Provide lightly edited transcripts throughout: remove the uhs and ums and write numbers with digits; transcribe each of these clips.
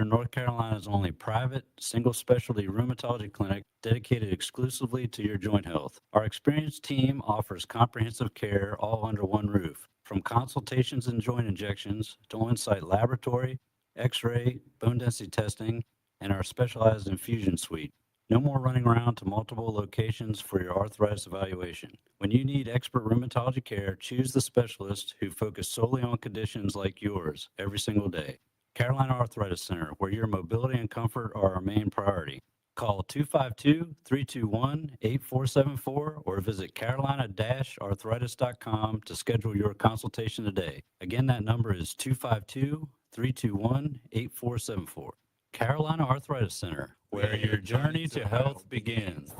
North Carolina's only private, single specialty rheumatology clinic dedicated exclusively to your joint health. Our experienced team offers comprehensive care all under one roof, from consultations and joint injections to on site laboratory, x ray, bone density testing, and our specialized infusion suite. No more running around to multiple locations for your arthritis evaluation. When you need expert rheumatology care, choose the specialist who focus solely on conditions like yours every single day. Carolina Arthritis Center, where your mobility and comfort are our main priority. Call 252-321-8474 or visit carolina-arthritis.com to schedule your consultation today. Again, that number is 252-321-8474. Carolina Arthritis Center, where your journey to health begins.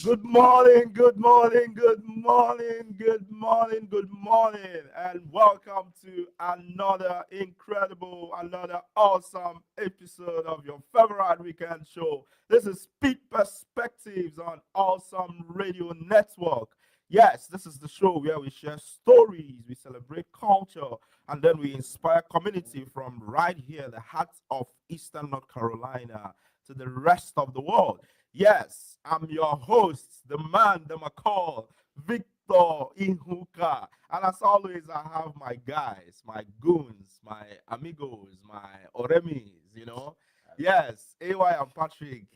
Good morning, good morning, good morning, good morning, good morning, and welcome to another incredible, another awesome episode of your favorite weekend show. This is Pitt Perspectives on Awesome Radio Network. Yes, this is the show where we share stories, we celebrate culture, and then we inspire community from right here, the heart of Eastern North Carolina, to the rest of the world. Yes, I'm your host, the man, the McCall, Victor Ihuka. And as always, I have my guys, my goons, my amigos, my oremis, Yes, AY and Patrick,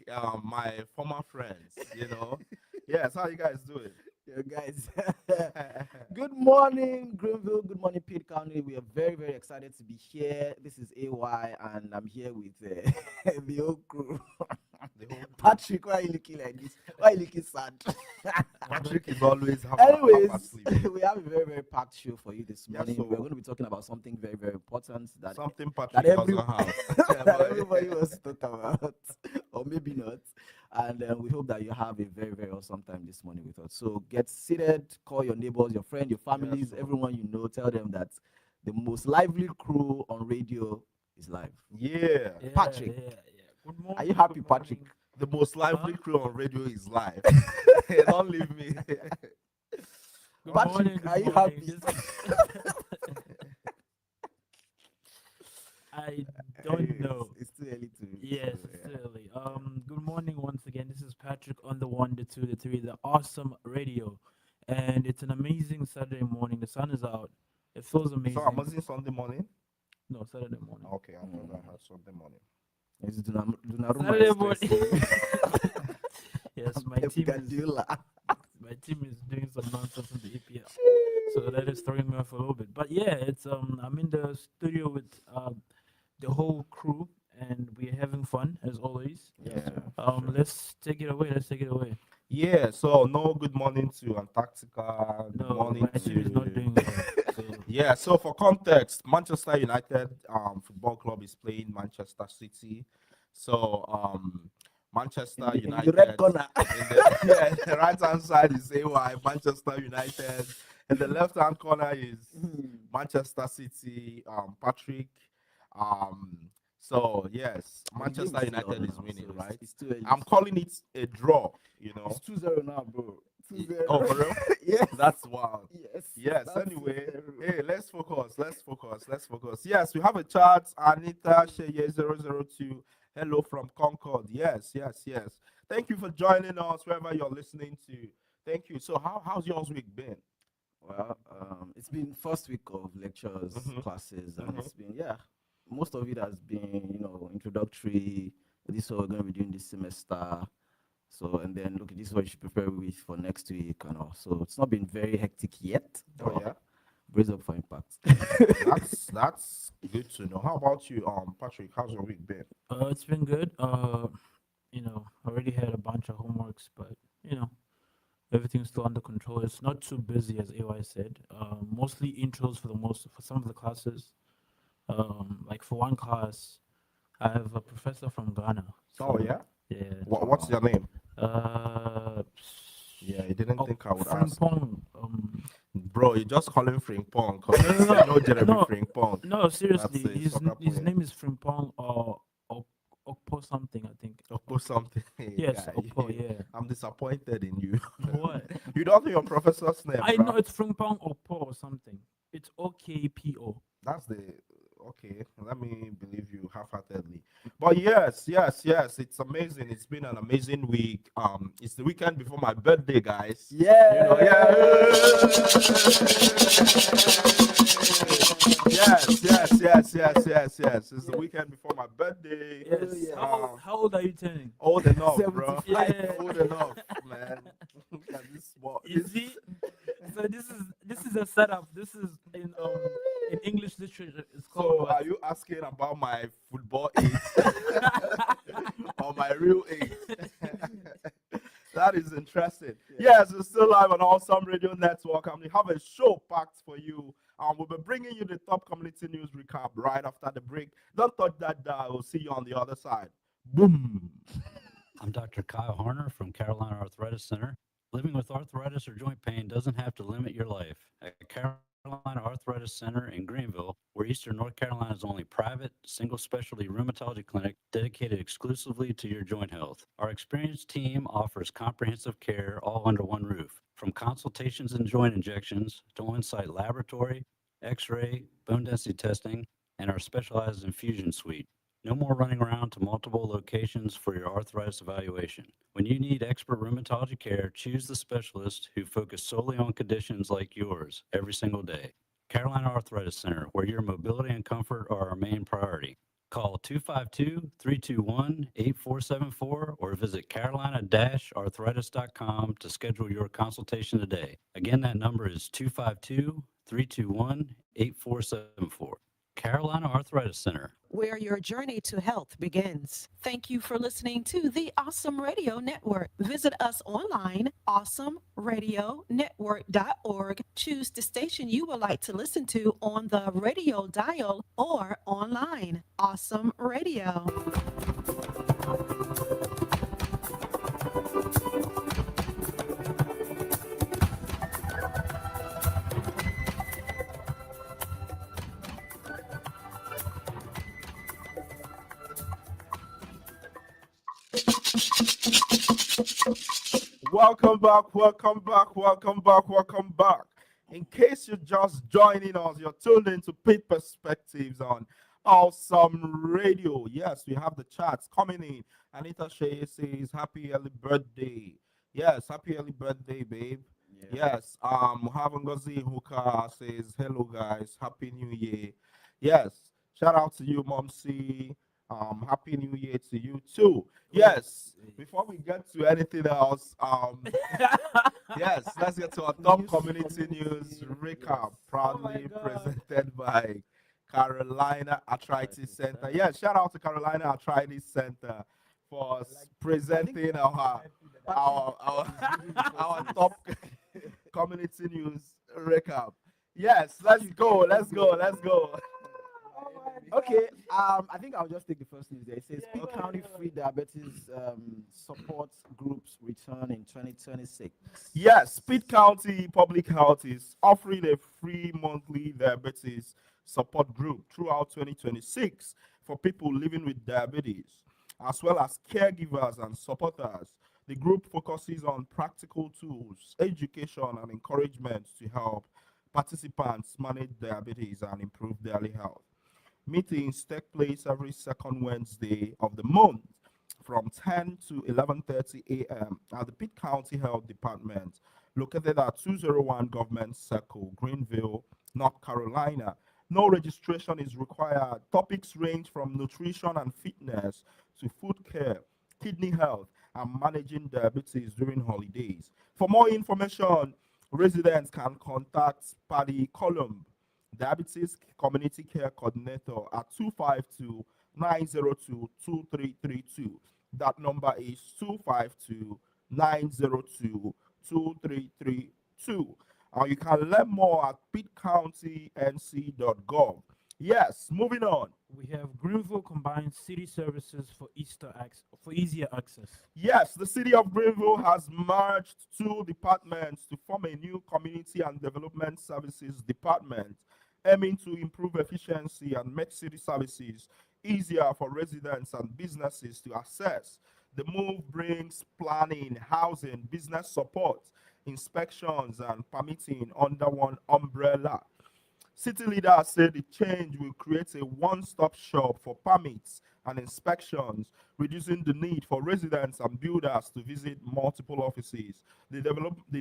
my former friends. Yes, how you guys doing? Yo, guys. Good morning, Greenville. Good morning, Pitt County. We are very, very excited to be here. This is AY, and I'm here with the whole crew. Patrick, why are you looking like this? Why are you looking sad? Patrick is always half Anyways, asleep. we have a very, very packed show for you this Yeah, morning. so- We're going to be talking about something very, very important that Something Patrick that every- doesn't have. that everybody wants to talk about, or maybe not. And we hope that you have a very, very awesome time this morning with us. So get seated, call your neighbors, your friends, your families, sir. everyone you know. Tell them that the most lively crew on radio is live. Yeah. Patrick. Good morning. Are you happy, Patrick? The most lively crew on radio is live. Don't leave me. Patrick, are you happy? I don't know. It's too early to. Yes, so, it's early. Good morning once again. This is Patrick on the 1, the 2, the 3, the awesome radio, and it's an amazing Saturday morning. The sun is out. It feels amazing. So I'm using Sunday morning. No, Saturday morning. Okay, I thought I had Sunday morning. It's Donnarumma Saturday Express. morning. Yes, Pep Guardiola. my team is doing some nonsense in the EPL, so that is throwing me off a little bit. But yeah, it's I'm in the studio with the whole crew, and we're having fun as always. Yeah. Let's take it away. Let's take it away. Yeah, so no good morning to Antarctica. Good No, morning my team is not to doing well. So, yeah, so for context, Manchester United Football Club is playing Manchester City. So Manchester In United the red corner. the right hand side is AY, Manchester United, and the left hand corner is Manchester City, Patrick. So yes, The game Manchester is still United on is now, winning, so right? It's too early. I'm calling it a draw, It's 2-0 now, bro. 2-0. Oh, for real? Yes. That's wild. Yes. Yes, that's anyway, 2-0. hey, let's focus. Yes, we have a chat. Anita Sheye 002. Hello from Concord. Yes. Thank you for joining us wherever you're listening to. Thank you. So how's yours week been? Well, it's been first week of lectures, classes, and it's been, most of it has been, introductory. This is what we're going to be doing this semester. So, and then look, this is what you should prepare with for next week and all. So it's not been very hectic yet. Oh yeah, brace up for impact. that's good to know. How about you, Patrick? How's your week been? it's been good. Already had a bunch of homeworks, but everything's still under control. It's not too busy as AY said. Mostly intros for some of the classes. Like for one class, I have a professor from Ghana. Oh yeah. Yeah. What's your name? Uh, Yeah, I didn't think I would ask. Frimpong, Bro, you just call him Frimpong because No, no, I know no, Jeremy no, Frimpong. no. That's Seriously, a soccer his player. name is Frimpong or Okpo something, I think. Oppo something. Hey, Yes, guy. Okpo. Yeah. I'm disappointed in you. What? You don't know your professor's name, I know bro. it's Frimpong Okpo or something. It's OKPO. That's the okay. Let me believe you half-heartedly. But yes. It's amazing. It's been an amazing week. It's the weekend before my birthday, guys. Yeah. You know, yes. It's the weekend before my birthday. Yes. yeah. How old are you turning? Old enough, bro. 75. Yeah. Old enough, man. Look at this small. You see, so this is a setup. This is in English literature. It's So, called are what? you asking about my football age or my real age? That is interesting. Yes, we're still live on Awesome Radio Network, and we have a show packed for you. We'll be bringing you the top community news recap right after the break. Don't touch that dial. We'll see you on the other side. Boom. I'm Dr. Kyle Harner from Carolina Arthritis Center. Living with arthritis or joint pain doesn't have to limit your life. At Carolina Arthritis Center in Greenville, where Eastern North Carolina's only private, single specialty rheumatology clinic dedicated exclusively to your joint health. Our experienced team offers comprehensive care all under one roof. From consultations and joint injections to on-site laboratory, x-ray, bone density testing, and our specialized infusion suite. No more running around to multiple locations for your arthritis evaluation. When you need expert rheumatology care, choose the specialist who focus solely on conditions like yours every single day. Carolina Arthritis Center, where your mobility and comfort are our main priority. Call 252-321-8474 or visit carolina-arthritis.com to schedule your consultation today. Again, that number is 252-321-8474. Carolina Arthritis Center. Where your journey to health begins. Thank you for listening to the Awesome Radio Network. Visit us online, awesomeradionetwork.org. Choose the station you would like to listen to on the radio dial or online. Awesome Radio. Welcome back. In case you're just joining us, you're tuned into Pitt Perspectives on Awesome Radio. Yes, we have the chats coming in. Anita Shea says, happy early birthday. Yes, happy early birthday, babe. Yes, Muhavangozi Ihuka says, hello, guys. Happy New Year. Yes, shout out to you, Mom C. Happy New Year to you, too. Yes, before we get to anything else, yes, let's get to our top community news recap, proudly presented by Carolina Arthritis Center. Yes, shout out to Carolina Arthritis Center for presenting our top community news recap. Yes, let's go. Okay, I think I'll just take the first news there. It says Pitt County Free Diabetes Support Groups return in 2026. Yes, Pitt County Public Health is offering a free monthly diabetes support group throughout 2026 for people living with diabetes, as well as caregivers and supporters. The group focuses on practical tools, education, and encouragement to help participants manage diabetes and improve daily health. Meetings take place every second Wednesday of the month from 10 to 11:30 a.m. at the Pitt County Health Department, located at 201 Government Circle, Greenville, North Carolina. No registration is required. Topics range from nutrition and fitness to food care, kidney health, and managing diabetes during holidays. For more information, residents can contact Paddy Columb, Diabetes Community Care Coordinator, at 252 902 2332. That number is 252 902 2332. You can learn more at pittcountync.gov. Yes, moving on. We have Greenville combines city services for for easier access. Yes, the city of Greenville has merged two departments to form a new community and development services department, aiming to improve efficiency and make city services easier for residents and businesses to access. The move brings planning, housing, business support, inspections, and permitting under one umbrella. City leaders say the change will create a one-stop shop for permits and inspections, reducing the need for residents and builders to visit multiple offices. The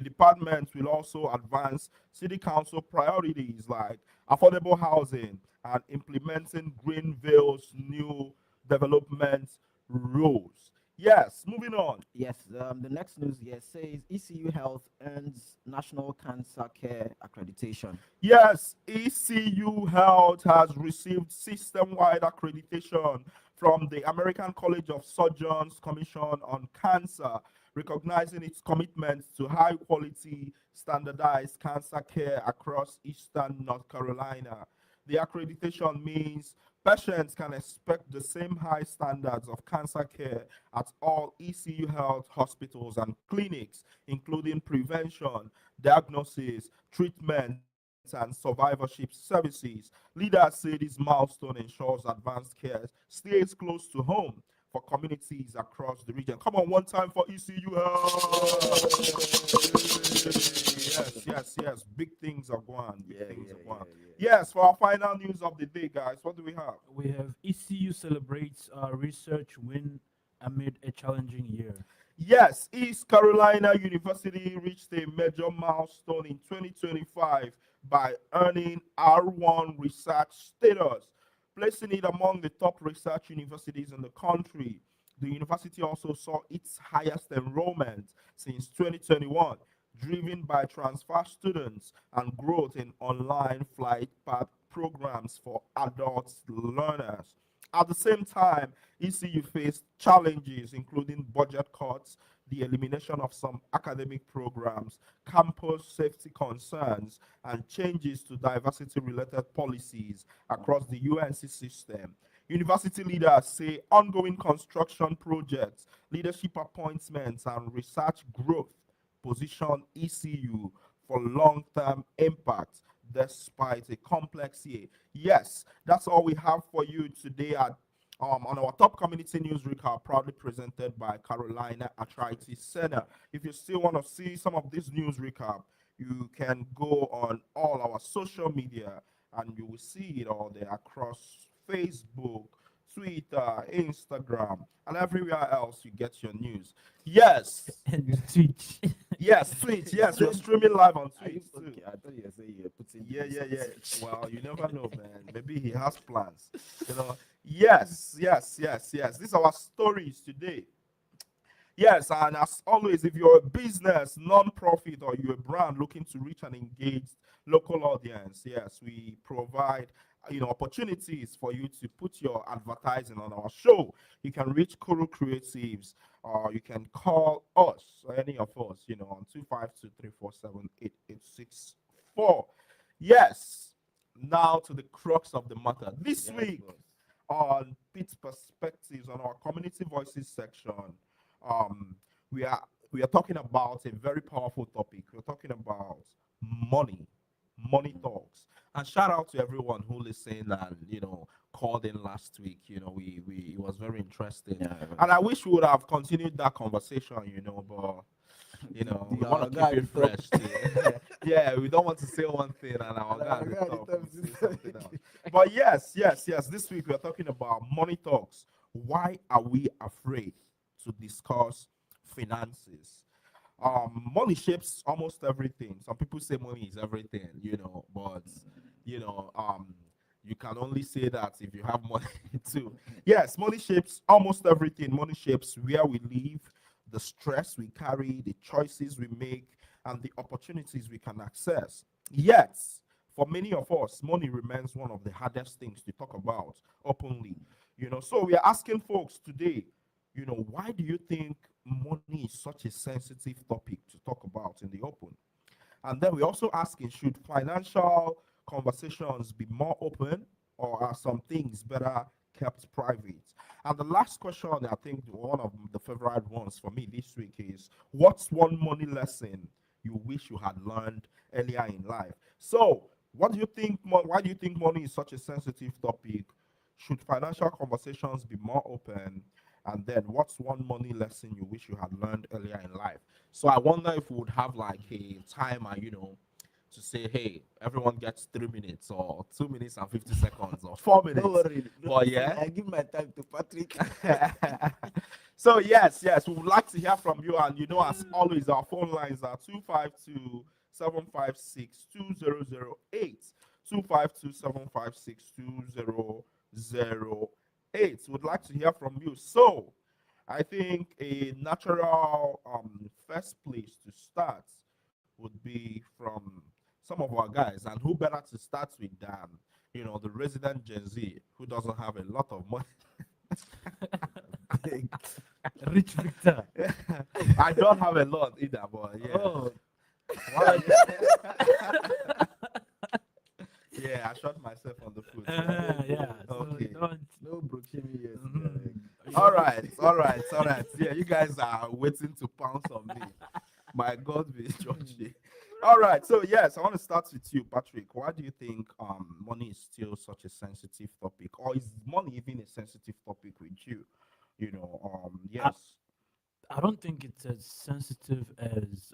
department will also advance city council priorities like affordable housing and implementing Greenville's new development rules. Yes, moving on. Yes, the next news here says ECU Health earns National Cancer Care accreditation. Yes, ECU Health has received system-wide accreditation from the American College of Surgeons Commission on Cancer, recognizing its commitment to high-quality, standardized cancer care across Eastern North Carolina. The accreditation means patients can expect the same high standards of cancer care at all ECU Health hospitals and clinics, including prevention, diagnosis, treatment, and survivorship services. Leaders say this milestone ensures advanced care stays close to home for communities across the region. Come on, one time for ECU Health. Yes, yes, yes. Big things are going. Big things are going. Yes, for our final news of the day, guys, what do we have? We have ECU celebrates research win amid a challenging year. Yes, East Carolina University reached a major milestone in 2025 by earning R1 research status, placing it among the top research universities in the country. The university also saw its highest enrollment since 2021, driven by transfer students and growth in online flight path programs for adult learners. At the same time, ECU faced challenges including budget cuts, the elimination of some academic programs, campus safety concerns, and changes to diversity related policies across the UNC system. University leaders say ongoing construction projects, leadership appointments, and research growth position ECU for long term impact despite a complex year. Yes, that's all we have for you today on our top community news recap, proudly presented by Carolina Arthritis Center. If you still want to see some of this news recap, you can go on all our social media and you will see it all there across Facebook, Twitter, Instagram, and everywhere else you get your news. Yes, And Twitch. yes, Twitch. Yes, we're streaming live on Are you Twitch too. okay? I thought you were saying you're putting. Yeah, this yeah, on yeah. Twitch. Well, you never know, man. Maybe he has plans. You know. Yes, yes, yes, yes. These are our stories today. Yes, and as always, if you're a business, non-profit, or you're a brand looking to reach an engaged local audience, yes, we provide opportunities for you to put your advertising on our show. You can reach Kuru Creatives, or you can call us, or any of us, on 252-347-8864. Yes. Now to the crux of the matter. This Yes, week boss. on Pitt Perspectives on our Community Voices section, um, we are we are talking about a very powerful topic. We're talking about money, money talks. And shout out to everyone who listened and called in last week. We it was very interesting. Yeah. And I wish we would have continued that conversation, but we The want our to guy keep it at the top. fresh too. Yeah, we don't want to say one thing and our And guy our at the guy at the top top will say is- something else. But yes, yes, yes. This week we're talking about money talks. Why are we afraid to discuss finances? Money shapes almost everything. Some people say money is everything, but you can only say that if you have money too. Yes, money shapes almost everything. Money shapes where we live, the stress we carry, the choices we make, and the opportunities we can access. Yet, for many of us, money remains one of the hardest things to talk about openly. So we are asking folks today, why do you think money is such a sensitive topic to talk about in the open? And then we're also asking, should financial conversations be more open or are some things better kept private? And the last question, I think one of the favorite ones for me this week is, what's one money lesson you wish you had learned earlier in life? So, what do you think? Why do you think money is such a sensitive topic? Should financial conversations be more open? And then, what's one money lesson you wish you had learned earlier in life? So, I wonder if we would have like a timer, to say, hey, everyone gets 3 minutes or 2 minutes and 50 seconds or 4 minutes. Don't worry. But yeah. I give my time to Patrick. So yes, we would like to hear from you. And as always, our phone lines are 252-756-2008. 252-756-2008. Would like to hear from you. So I think a natural first place to start would be from some of our guys. And who better to start with than, the resident Gen Z who doesn't have a lot of money. Rich Victor. I don't have a lot either, but yeah. Oh, Yeah, I shot myself on the foot. yeah. So Okay. don't. No bro, me yet. Mhm. All right. Yeah, you guys are waiting to pounce on me. My God, be judgy. All right. So yes, I want to start with you, Patrick. Why do you think money is still such a sensitive topic, or is money even a sensitive topic with you? Yes. I don't think it's as sensitive as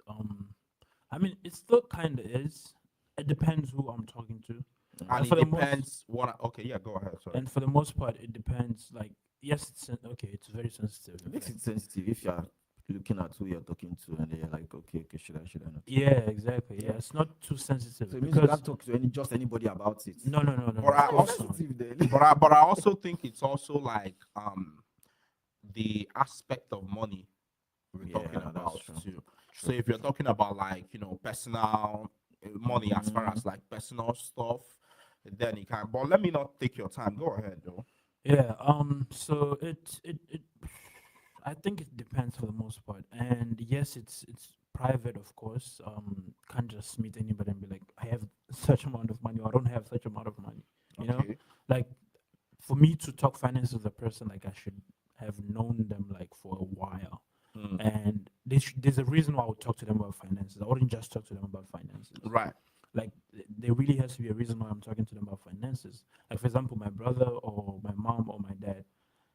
I mean, it still kind of is. It depends who I'm talking to. And for it the most- depends what. Okay, yeah, go ahead. Sorry. And for the most part, it depends. Like, yes, okay, it's very sensitive. It makes like- it sensitive if you're looking at who you're talking to and you're like, okay, should I not? Yeah, exactly. Yeah, it's not too sensitive So it means you because can't talk to just anybody about it. no, But I of course also- not. Sensitive then. But I also think it's also like the aspect of money we're Yeah, talking that's about true. too. So if you're talking about like personal money as far Mm-hmm. as like personal stuff, then you can. But let me not take your time. Go ahead though. Yeah. So it I think it depends for the most part. And yes, it's private, of course. Can't just meet anybody and be like, I have such amount of money, or I don't have such amount of money. You know, Okay. like for me to talk finance with a person, like I should have known them like for a while. Mm. And there's a reason why I would talk to them about finances. I wouldn't just talk to them about finances. Right. Like there really has to be a reason why I'm talking to them about finances. Like for example, my brother or my mom or my dad,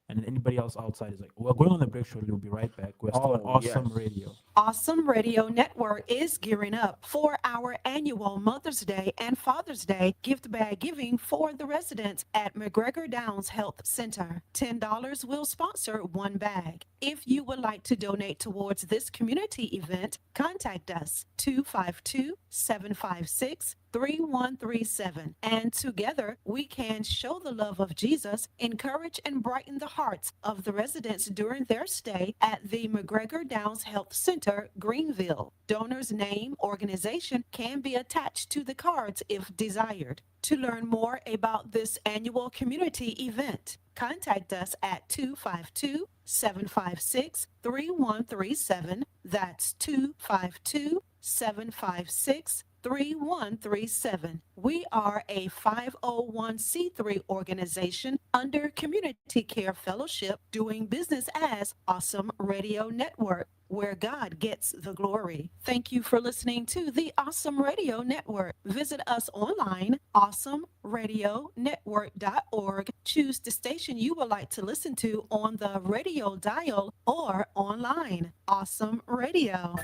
and then anybody else outside is like, we're going on a break shortly. We'll be right back. We're still on Oh, Awesome yes. Radio. Awesome Radio Network is gearing up for our annual Mother's Day and Father's Day gift bag giving for the residents at McGregor Downs Health Center. $10 will sponsor one bag. If you would like to donate towards this community event, contact us 252-756-3137. And together we can show the love of Jesus, encourage and brighten the hearts of the residents during their stay at the McGregor Downs Health Center, Greenville. Donor's name, organization can be attached to the cards if desired. To learn more about this annual community event, contact us at 252-756-3137. That's 252-756-3137. We are a 501c3 organization under Community Care Fellowship doing business as Awesome Radio Network, where God gets the glory. Thank you for listening to the Awesome Radio Network. Visit us online, awesomeradionetwork.org. Choose the station you would like to listen to on the radio dial or online. Awesome Radio.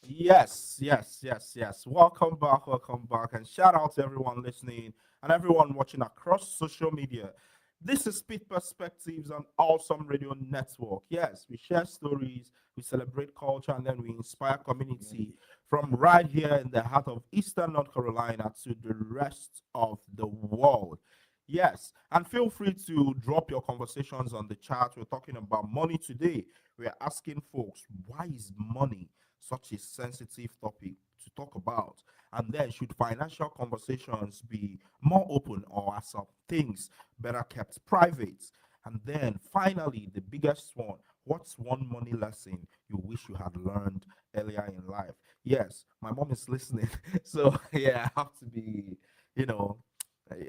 Yes. Welcome back, and shout out to everyone listening and everyone watching across social media. This is Pitt Perspectives on Awesome Radio Network. Yes, we share stories, we celebrate culture, and then we inspire community from right here in the heart of Eastern North Carolina to the rest of the world. Yes, and feel free to drop your conversations on the chat. We're talking about money today. We're asking folks, why is money such a sensitive topic to talk about? And then, should financial conversations be more open, or are some things better kept private? And then, finally, the biggest one: what's one money lesson you wish you had learned earlier in life? Yes, my mom is listening, so yeah, I have to be, you know,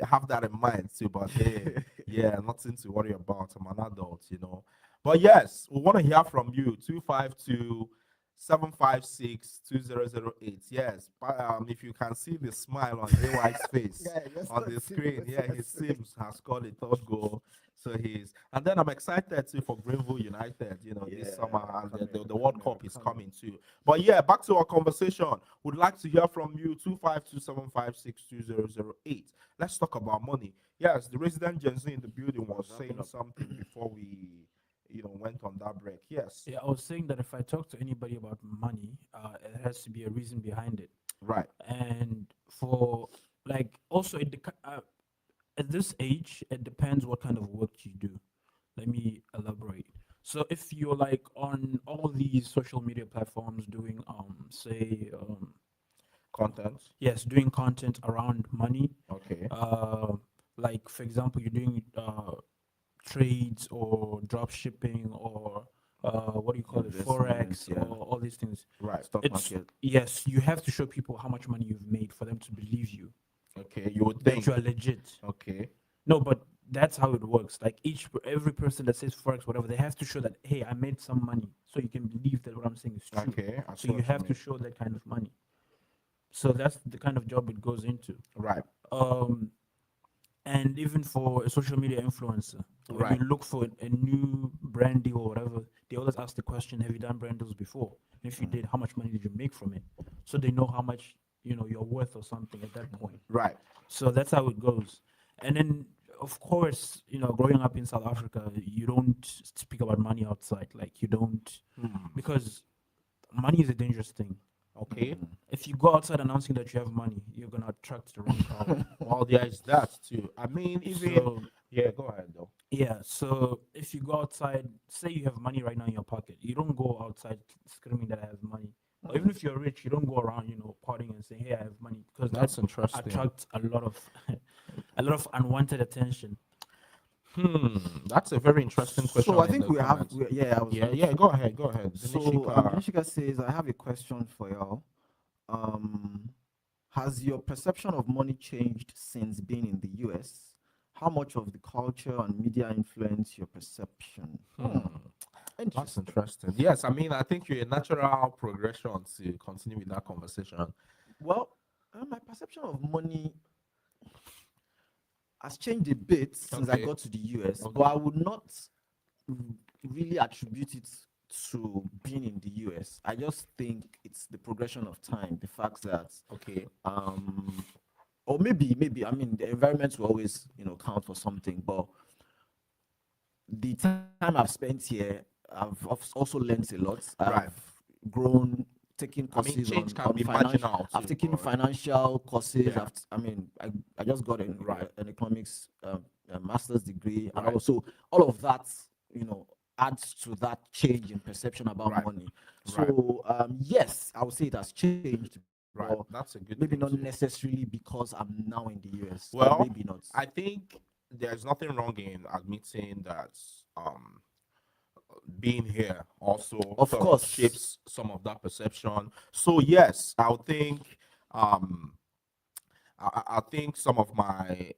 have that in mind too. But hey, yeah, nothing to worry about. I'm an adult. But yes, we want to hear from you. 252-756-2008. Yes, but if you can see the smile on AY's face Yeah, just on the don't see screen, what's yeah, that his face. Sims has scored a third goal. So and then I'm excited too for Greenville United, this Yeah, summer, and coming, the World coming, Cup is coming. coming too. But yeah, back to our conversation. Would like to hear from you. 252-756-2008. Let's talk about money. Yes, the resident Gen Z in the building was Wrapping saying up. something before we, went on that break. Yes, Yeah, I was saying that if I talk to anybody about money, it has to be a reason behind it. right. And for like also at this age, it depends what kind of work you do. Let me elaborate. So if you're like on all these social media platforms doing say Content. yes, doing content around money, Okay. uh like for example you're doing trades or drop shipping or what do you call it, Investments, forex yeah. or all these things. Right. Stock It's market. yes, you have to show people how much money you've made for them to believe you Okay. You would that think. you are legit. Okay. No, but that's how it works. Like every person that says forex, whatever, they have to show that hey, I made some money, so you can believe that what I'm saying is true. Okay. I see So you what you have to mean. show that kind of money. So that's the kind of job it goes into. Right. Um, and even for a social media influencer, when Right. you look for a new brand deal or whatever, they always ask the question, have you done brand deals before? And if you did, how much money did you make from it? So they know how much you're worth or something at that point. Right. So that's how it goes. And then, of course, growing up in South Africa, you don't speak about money outside. Like, you don't, because money is a dangerous thing. Okay. If you go outside announcing that you have money, you're going to attract the wrong crowd. Well, there is that too. I mean, even So, yeah. Go ahead though. yeah. So, if you go outside, say you have money right now in your pocket, you don't go outside screaming that I have money. Or even if you're rich, you don't go around, partying and saying, hey, I have money, because That's that interesting. attracts a lot of a lot of unwanted attention. That's a very interesting question. So I in think the we have, comments. yeah, I was Yeah. Yeah. Go ahead. Go ahead. So Dinishika. Dinishika says, I have a question for y'all. Has your perception of money changed since being in the US? How much of the culture and media influence your perception? That's Interesting. interesting. Yes, I mean, I think you're a natural progression to continue with that conversation. Well, my perception of money has changed a bit since I Okay. got to the US, Okay. but I would not really attribute it to being in the US. I just think it's the progression of time, the fact that Okay. or maybe I mean the environment will always count for something, but the time I've spent here, I've also learned a lot. Right. I've grown, taking I mean, courses change can on be financial. marginal I've too, taken but financial courses. yeah. I just got Right. an economics a master's degree, and Right. also all of that adds to that change in perception about Right. money. Right. So yes, I would say it has changed. Right. But That's a good maybe thing not too. necessarily because I'm now in the US. Or Well, maybe not. I think there's nothing wrong in admitting that being here also Of sort of course. shapes some of that perception. So yes, I would think I think some of my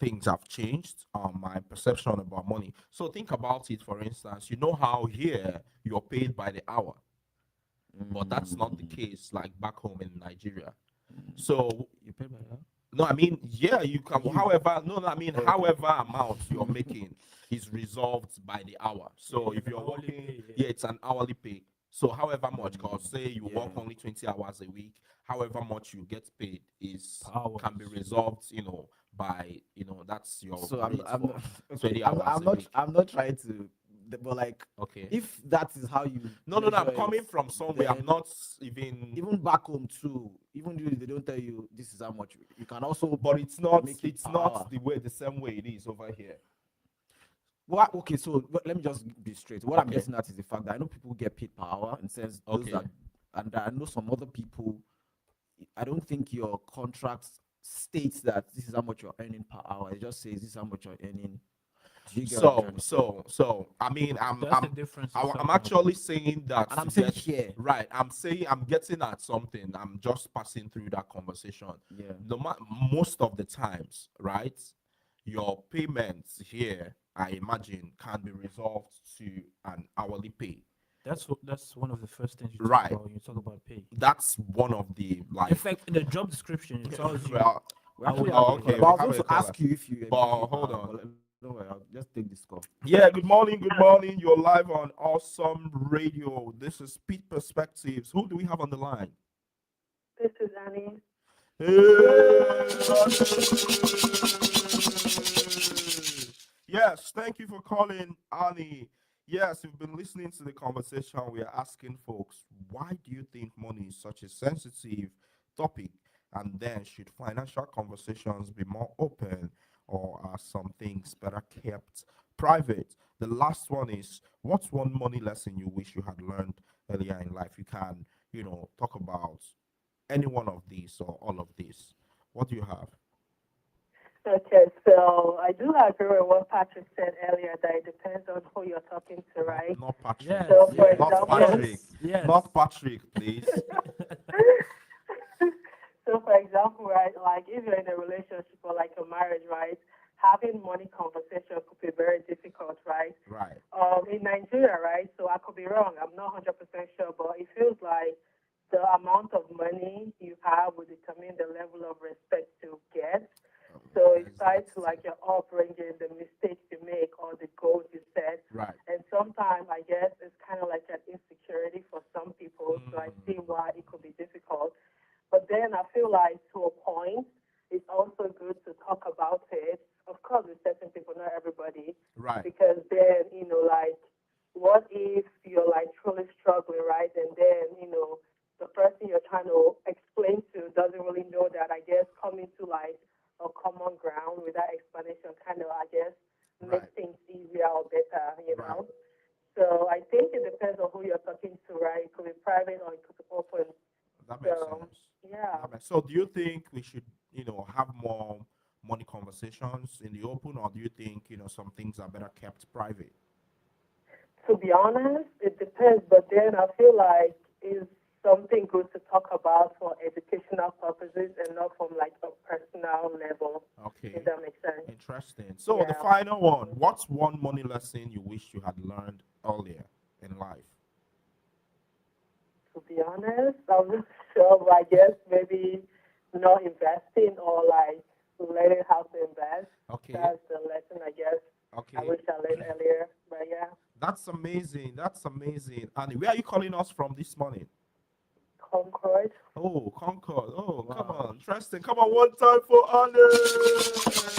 things have changed. My perception about money. So think about it. For instance, you know how here you're paid by the hour, but that's not the case like back home in Nigeria. So You pay by that? no, I mean, yeah, you can. However, no, I mean, Okay. however amount you're making is resolved by the hour. So Yeah, if the you're hourly working, pay, yeah. yeah, it's an hourly pay. So however much, cause say you work Yeah. only 20 hours a week, however much you get paid is Per can be hours. resolved, by that's your So rate I'm for not, 20 I'm, hours I'm a not week. I'm not trying to, but like Okay. if that is how you No, I'm measure coming it, from somewhere. I'm then not even. even back home too, even though they don't tell you this is how much, you can also But it's not. make it It's per not hour. the same way it is over here. Okay, so let me just be straight. What I'm Okay. getting at is the fact that I know people get paid per hour, in sense those Okay. that, and I know some other people, I don't think your contract states that this is how much you're earning per hour. It just says this is how much you're earning. Do you get what I'm So, trying to say? I mean, That's the difference. In I'm some actually saying that And I'm to saying get here, right. I'm saying I'm getting at something. I'm just passing through that conversation. yeah. No, most of the times, right? Your payments here, I imagine, can be resolved to an hourly pay. that's one of the first things you talk Right. about when you talk about pay. That's one of the In like. fact, in the job description, it tells you Well, We actually hourly have a oh, pay. caller. okay, But we I was have going a to caller. ask you if you But make it per hold hour, on. but don't worry, I'll just take this call. Yeah, good morning, good morning. You're live on Awesome Radio. This is Pete Perspectives. Who do we have on the line? This is Annie. Yes, thank you for calling, Annie. Yes, we've been listening to the conversation. We are asking folks, why do you think money is such a sensitive topic? And then, should financial conversations be more open, or are some things better kept private? The last one is, what's one money lesson you wish you had learned earlier in life? You can, talk about any one of these or all of these. What do you have? Okay, so I do agree with what Patrick said earlier that it depends on who you're talking to, right? Not Patrick. Yes, So, for yes, Not example, Patrick. yes. Not Patrick, please. so for example, right, like if you're in a relationship or like a marriage, right, having money conversation could be very difficult, right? Right. In Nigeria, right? So I could be wrong. I'm not 100% sure, but it feels like the amount of money you have will determine the level of respect you get. So it's tied to like your upbringing, the mistakes you make, or the goals you set. Right. And sometimes I guess it's kind of like an insecurity for some people. So I see why it could be difficult. But then I feel like to a point, it's also good to talk about it. Of course, with certain people, not everybody, Right. because then like, what if you're like truly struggling, right? And then the person you're trying to explain to doesn't really know that. I guess coming to like a common ground with that explanation kind of, I guess, makes Right. things easier or better, Right. So I think it depends on who you're talking to, right? It could be private or it could be open. That makes So sense. yeah. So do you think we should, have more money conversations in the open, or do you think, some things are better kept private? To be honest, it depends, but then I feel like it's something good to talk about for educational purposes and not from like a personal level, Okay. if that makes sense. Interesting. So the Yeah. final one, what's one money lesson you wish you had learned earlier in life? To be honest, I'm not sure, but I guess maybe not investing or like learning how to invest. Okay. That's the lesson I guess I Okay. wish I learned earlier. But yeah, That's amazing. That's amazing. And where are you calling us from this morning? Concord. Oh, Concord. Oh, come Wow. on. Interesting. Come on, one time for Annie.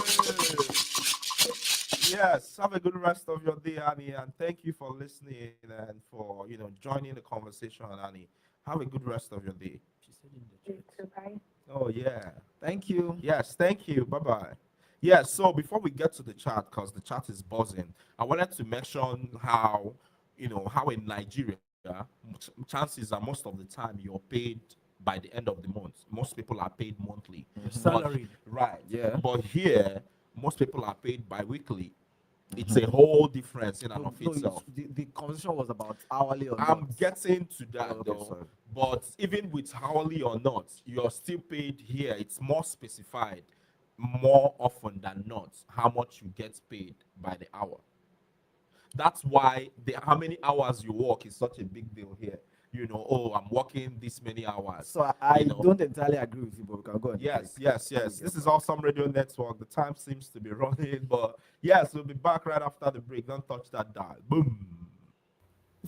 Yes, have a good rest of your day, Annie, and thank you for listening and for joining the conversation, Annie. Have a good rest of your day. She said in the You chat. too, bye. Oh yeah. Thank you. Yes, thank you. Bye bye. Yes, so before we get to the chat, because the chat is buzzing, I wanted to mention how, how in Nigeria, chances are most of the time you're paid by the end of the month. Most people are paid monthly. Your But salary. right. Yeah. But here, most people are paid bi-weekly. It's Mm-hmm. a whole difference in and No, of no, itself. the conversation was about hourly or I'm not. getting to Oh, that okay, though. sorry. But even with hourly or not, you're still paid here. It's more specified more often than not how much you get paid by the hour. That's why how many hours you work is such a big deal here. Oh, I'm working this many hours. So I You know. don't entirely agree with you, but we can go on. the Yes, break. yes, We'll yes. get This is back. Awesome Radio Network. The time seems to be running, but yes, we'll be back right after the break. Don't touch that dial. Boom.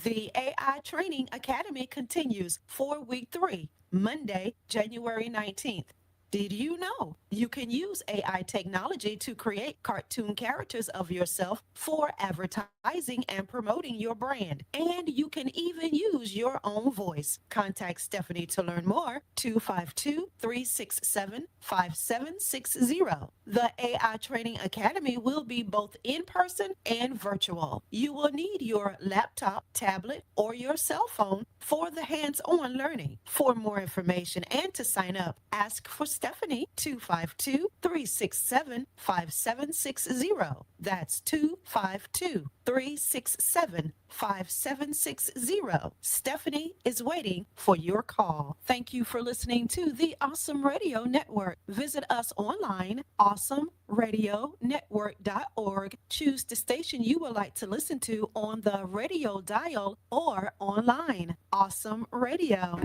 The AI Training Academy continues for week 3, Monday, January 19th. Did you know you can use AI technology to create cartoon characters of yourself for advertising and promoting your brand? And you can even use your own voice. Contact Stephanie to learn more. 252-367-5760. The AI Training Academy will be both in person and virtual. You will need your laptop, tablet, or your cell phone for the hands-on learning. For more information and to sign up, ask for Stephanie. 252-367-5760. That's 252-367-5760. Stephanie is waiting for your call. Thank you for listening to the Awesome Radio Network. Visit us online, awesomeradionetwork.org. Choose the station you would like to listen to on the radio dial or online. Awesome Radio.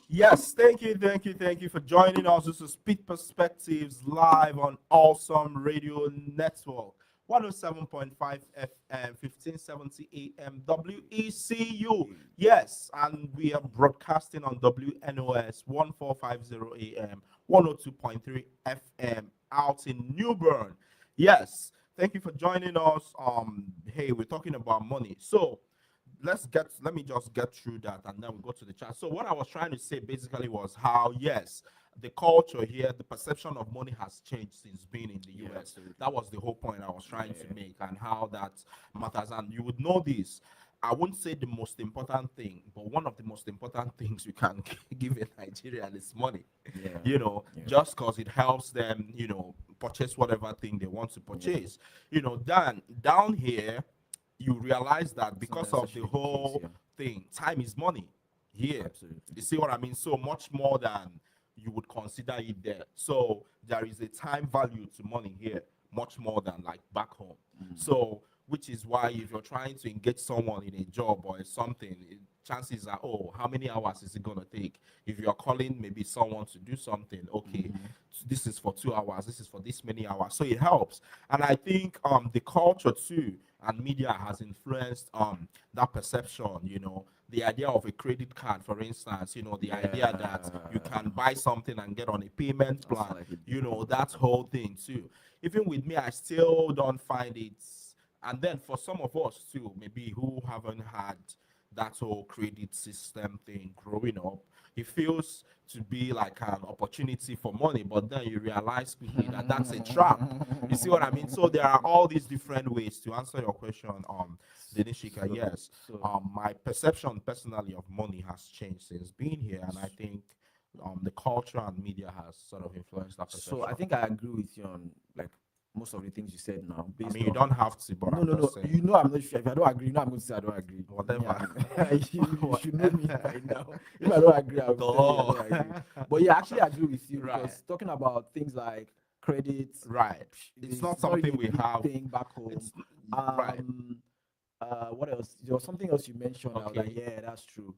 Yes, thank you for joining us. This is Pitt Perspectives live on Awesome Radio Network, 107.5 FM, 1570 AM, WECU. Yes, and we are broadcasting on WNOS, 1450 AM, 102.3 FM out in New Bern. Yes, thank you for joining us. Hey, we're talking about money. So, let me just get through that and then we go to the chat. So what I was trying to say basically was how, yes, the culture here, the perception of money has changed since being in the US. Absolutely. That was the whole point I was trying to make, and how that matters. And you would know this. I wouldn't say the most important thing, but one of the most important things you can give a Nigerian is money. Just because it helps them, purchase whatever thing they want to purchase. Down here, you realize that because of the whole thing, time is money here. Absolutely. You see what I mean? So much more than you would consider it there. So there is a time value to money here, much more than like back home. So, which is why if you're trying to engage someone in a job or something, chances are, how many hours is it going to take? If you're calling maybe someone to do something, okay, this is for 2 hours, this is for this many hours. So it helps. And I think the culture too and media has influenced that perception, the idea of a credit card, for instance, the idea that you can buy something and get on a payment plan, that whole thing too. Even with me, I still don't find it. And then for some of us too, maybe who haven't had that whole credit system thing growing up, it feels to be like an opportunity for money, but then you realize quickly that that's a trap. You see what I mean? So there are all these different ways to answer your question, Denishika. Yes, my perception personally of money has changed since being here, and I think the culture and media has sort of influenced that perception. So I think I agree with you on like most of the things you said now. I mean, you don't have to, but no. I'm just saying. I'm not sure. If I don't agree, I'm going to say I don't agree. Whatever. Yeah, you should know me by now. If I don't agree, I'll tell you I don't agree. But yeah, I actually agree with you because talking about things like credit, it's not something we have. Thing back home. What else? There was something else you mentioned. I was like, yeah, that's true.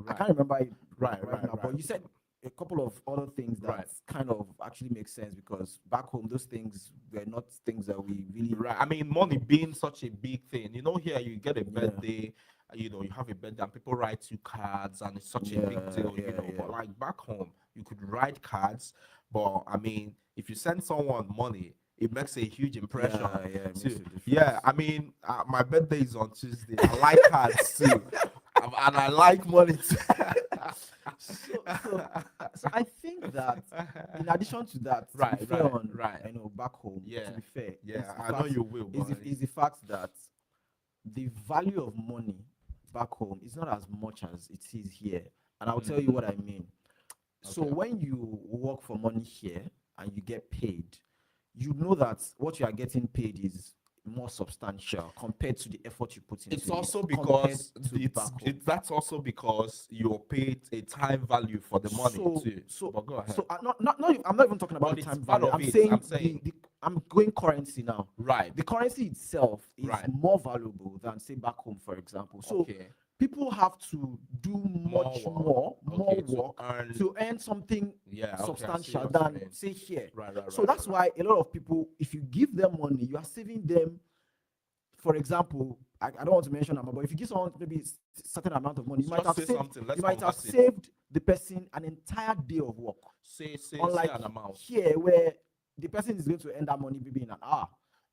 I can't remember it right now, but you said a couple of other things that kind of actually make sense because back home those things were not things that we really I mean, money being such a big thing, here you get a birthday, you have a birthday and people write you cards and it's such a big deal, but like back home you could write cards, but I mean if you send someone money it makes a huge impression. I mean my birthday is on Tuesday. I like cards too. And I like money too. So I think that in addition to that, to be fair on, back home, to be fair, I know you will. Is the fact that the value of money back home is not as much as it is here, and I'll tell you what I mean. So when you work for money here and you get paid, you know that what you are getting paid is more substantial compared to the effort you put into it's also because that's also because you're paid a time value for the money too. But go ahead. So I'm not even talking about the time value. I'm saying I'm going currency now. Right. The currency itself is more valuable than say back home, for example. So people have to do much more Okay, to work earn. to earn something Yeah, okay, I see substantial what you than mean. say here. Right. So that's why a lot of people, if you give them money, you are saving them. For example, I don't want to mention them, but if you give someone maybe certain amount of money, Just say something. Let's you might have converse it. saved the person an entire day of work. Say Unlike an amount. here, where the person is going to earn that money maybe in an hour.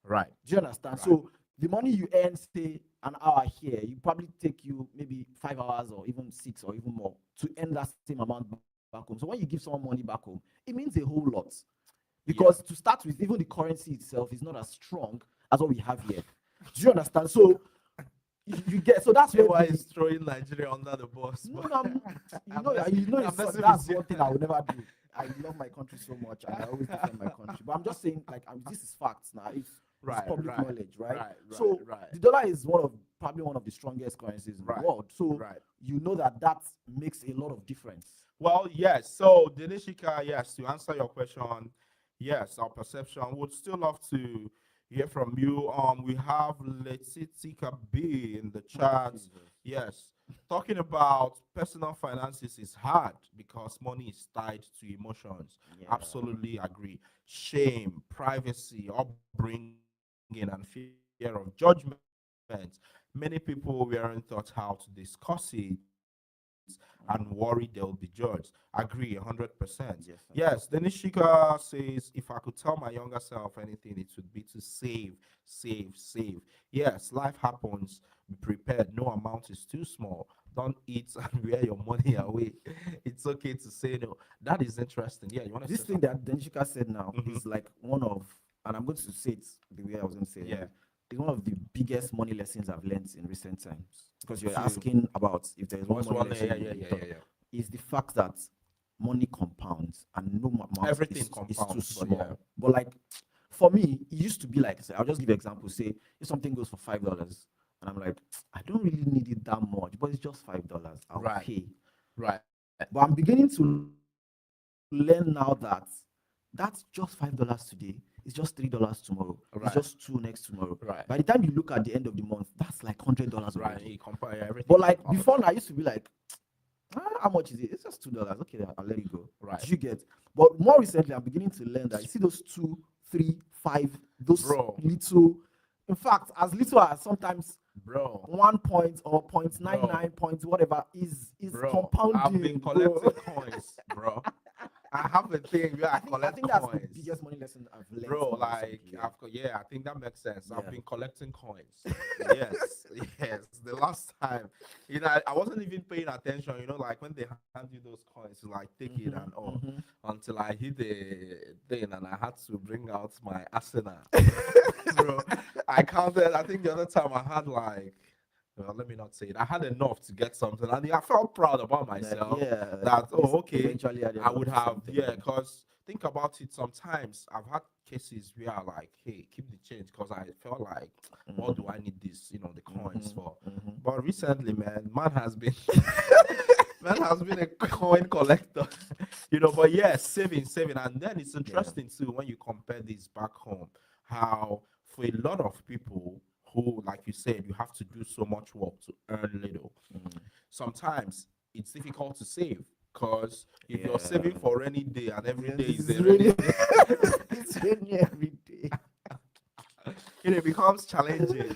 Right. Do you understand? Right. So the money you earn, say an hour here, you probably take you maybe 5 hours or even 6 or even more to earn that same amount back home. So when you give someone money back home, it means a whole lot. Because to start with, even the currency itself is not as strong as what we have here. Do you understand? So you get, so that's why why is throwing Nigeria under the bus. no, but- I'm, I'm messing that's with you. one thing I would never do. I love my country so much, and I always defend my country. But I'm just saying, like, this is facts now. It's public knowledge, right? So the dollar is probably one of the strongest currencies in the world. So you know that makes a lot of difference. Well, yes. So Denishika, yes, to answer your question, yes, our perception would still love to hear from you. We have Letitika B in the chat. Yes. Talking about personal finances is hard because money is tied to emotions. Yeah. Absolutely agree. Shame, privacy, upbringing, and fear of judgment. Many people weren't taught how to discuss it and worry they'll be judged. Agree 100%. Yes, Denishika says, if I could tell my younger self anything, it would be to save. Yes, life happens. Be prepared. No amount is too small. Don't eat and wear your money away. It's okay to say no. That is interesting. Yeah, you want to This say thing that Denishika said now Mhm. is like one of, and I'm going to say it the way I was going to say it. Yeah. It's one of the biggest money lessons I've learned in recent times. Because you're So, asking about if there's one what's money one? lesson you thought, is the fact that money compounds and no amount Everything is too compounds, but small. yeah. But like for me, it used to be like, I'll just give an example. Say if something goes for $5, and I'm like, I don't really need it that much, but it's just $5. I'll Right. pay. Right. But I'm beginning to learn now that that's just $5 today. It's just $3 tomorrow. Right. It's just two next tomorrow. Right. By the time you look at the end of the month, that's like $100 Right. already. You compare everything. But like compounds. before, now, I used to be like, how much is it? It's just $2. Okay, I'll let it go. Right. You get. But more recently, I'm beginning to learn that you see those 2, 3, 5, those Bro. little. In fact, as little as sometimes Bro. 1 point or 0.99 points, whatever is Bro, compounding. I've been bro. collecting coins, bro. I have a thing where I collect I think that's coins. the biggest money lesson I've learned. Bro, like recently, yeah. I think that makes sense. I've Yeah. been collecting coins. yes. The last time, I wasn't even paying attention. Like when they hand you those coins, you like take it and all. Until I hit the thing and I had to bring out my arsenal. Bro, I counted. I think the other time I had like. Well, let me not say it. I had enough to get something, and I felt proud about myself. That Eventually I would have, because think about it. Sometimes I've had cases where I like, hey, keep the change, because I felt like, what do I need this, the coins for? But recently, man has been a coin collector, But yes, saving, and then it's interesting too when you compare this back home, how for a lot of people who, like you said, you have to do so much work to earn little. Sometimes it's difficult to save because if you're saving for rainy day and every day is a rainy day, it's rainy every day. it becomes challenging,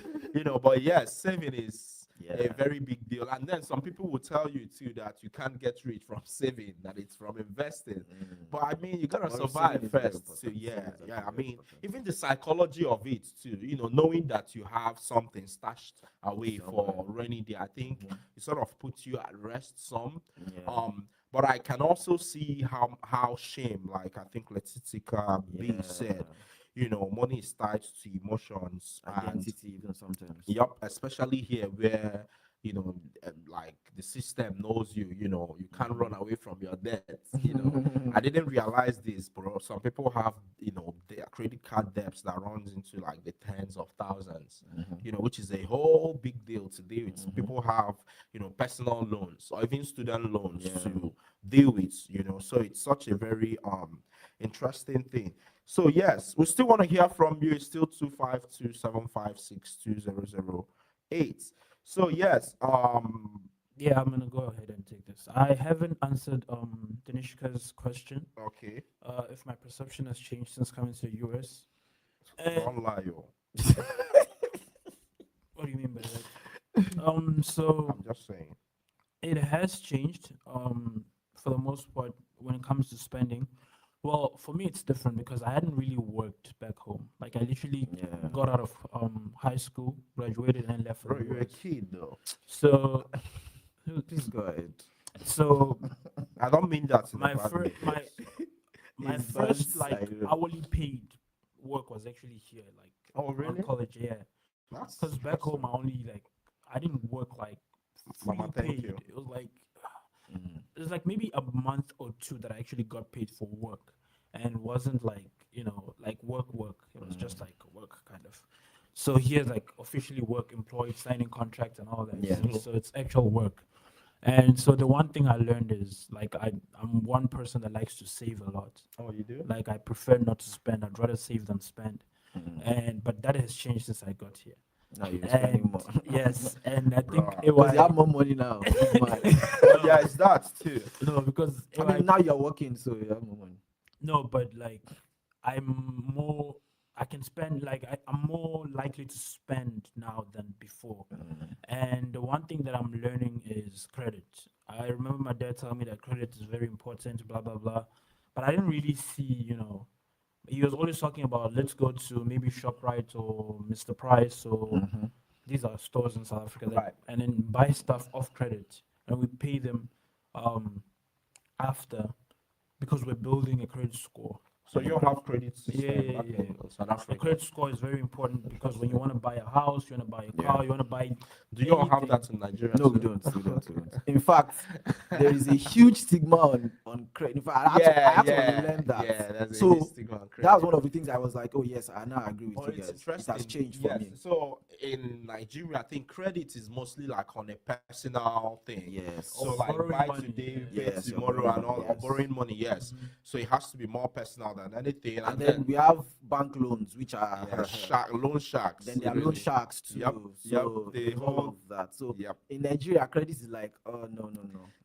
But yes, saving is a Yeah. very big deal. And then some people will tell you too that you can't get rich from saving, that it's from investing. But I mean, you gotta Well, survive saving is very first. So important. yeah. Saving is I actually mean, very important. even the psychology of it too, knowing that you have something stashed away for rainy day, I think it sort of puts you at rest some. Yeah. But I can also see how shame, like I think Letitika B said, money is tied to emotions and Identity, even sometimes. yep, especially here where like the system knows you can't run away from your debts. I didn't realize this, bro. Some people have their credit card debts that runs into like the tens of thousands, which is a whole big deal to deal with. People have personal loans or even student loans to deal with, so it's such a very interesting thing. So yes, we still want to hear from you. It's still 25275620008. So yes, Yeah, I'm gonna go ahead and take this. I haven't answered Danishka's question. okay, If my perception has changed since coming to the US. And don't lie, yo. what do you mean by that? So I'm just saying. it has changed. For the most part, when it comes to spending. Well, for me, it's different because I hadn't really worked back home. Like I literally Yeah. got out of high school, graduated, and left for Bro, the you're a US. kid though. So, Please go ahead. so I don't mean that in a my bad first way. my His first balance like side. hourly paid work was actually here, like Oh, on really? college. Yeah, That's because back home I interesting. only like I didn't work like fully Mama, thank paid. you. It was like Mm. it was like maybe a month or two that I actually got paid for work, and wasn't like like work. It was just like work kind of. So here's like officially work, employed, signing contracts and all that. Yeah. So it's actual work. And so the one thing I learned is like I'm one person that likes to save a lot. Oh, you do? Like I prefer not to spend. I'd rather save than spend. Mm. And but that has changed since I got here. Now you're spending And more. yes, and I think Bruh. Because you AY have more money now. Man. Yeah, it's that too. no, because I AY mean, now you're working, so you have more money. no, but like I'm more I can spend like I'm more likely to spend now than before. And the one thing that I'm learning is credit. I remember my dad telling me that credit is very important, blah blah blah. But I didn't really see, he was always talking about let's go to maybe ShopRite or Mr. Price or these are stores in South Africa that, Right. and then buy stuff off credit and we pay them um after because we're building a credit score. So you don't have credit system Yeah, back yeah, in South A Africa. credit score is very important because when you want to buy a house, you want to buy a Yeah. car, you want to buy Do you all have anything. that in Nigeria? No, we too? don't. We don't. We don't. In fact, there is a huge stigma on credit. In fact, I had to unlearn that. Yeah, there's a So huge stigma on credit. that was one of the things I was like, oh yes, I now agree with Oh, you it's guys. It interesting. has changed Yes. for me. So in Nigeria, I think credit is mostly like on a personal thing. Yes. So Or like borrowing buy money, today, yeah. pay Yes, you're tomorrow, borrowing and all, money, or yes. borrowing money. Yes. So it has to be more personal than anything. And then we have bank loans, which are loan sharks. then there are loan really. sharks too. Yep, So the there's all whole- of that. So Yep. in Nigeria, credit is like, oh no.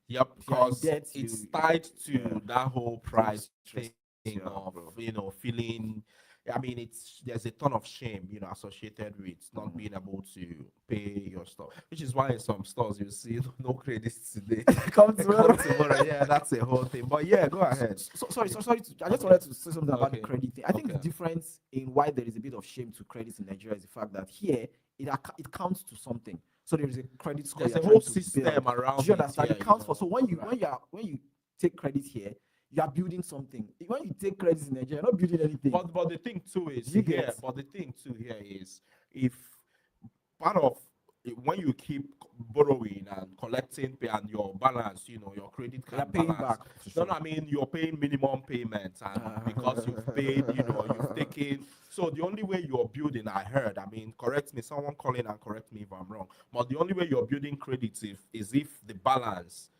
Yep, If you're in because debt, it's you- tied to yeah. that whole price stress thing you out, of bro. feeling. I mean, there's a ton of shame associated with not being able to pay your stuff, which is why in some stores you see no credits today. Come tomorrow. Come tomorrow. Yeah, that's a whole thing. But yeah, go ahead. Sorry. I just Okay. wanted to say something about the Okay. credit thing. I think the Okay. difference in why there is a bit of shame to credit in Nigeria is the fact that here it counts to something. So there is a credit score. There's a you're whole trying to system build. around. Do you understand? Yeah, It counts for. So when right. you take credit here, you are building something. When you take credit in Nigeria, you're not building anything. But the thing too is You here. get- But the thing too here is if part of when you keep borrowing and collecting pay and your balance, your credit You're card paying balance. back. No, I mean you're paying minimum payments, and because you've paid, you've taken. So the only way you're building, I heard. I mean, correct me. Someone call in and correct me if I'm wrong. But the only way you're building credit is if the balance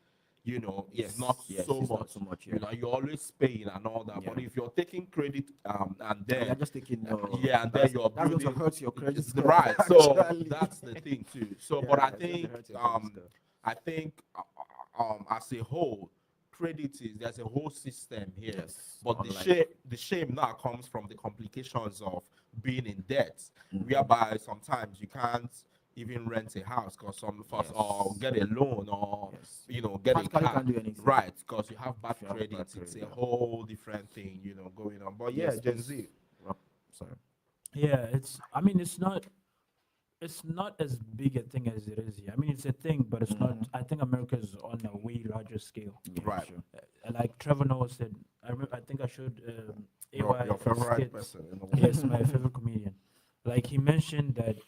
Yes, it's not yes, so it's much. not so much, yeah. You're always paying and all that. But Yeah. if you're taking credit and And then you're just taking and then that's you're going to building hurt your credit it's score. right. So actually. that's the thing too. So, Yeah, but I it's going to think hurt your credit score. I think as a whole, credit is there's a whole system here. Yes, But unlike- the shame now comes from the complications of being in debt, Mhm. whereby sometimes you can't even rent a house because or get a loan or Yes. get a Practically car. can't do anything. Right, because you have bad If you have credit. bad It's credit, a yeah. whole different thing, going on. But yeah, Yes, Gen please. Z. Sorry. Yeah, it's not as big a thing as it is here. I mean, it's a thing, but it's not. I think America is on a way larger scale. Yeah, Right. sure. Like Trevor Noah said, I think I showed AY Your favorite skits. person in the world. Yes, my favorite comedian. Like he mentioned that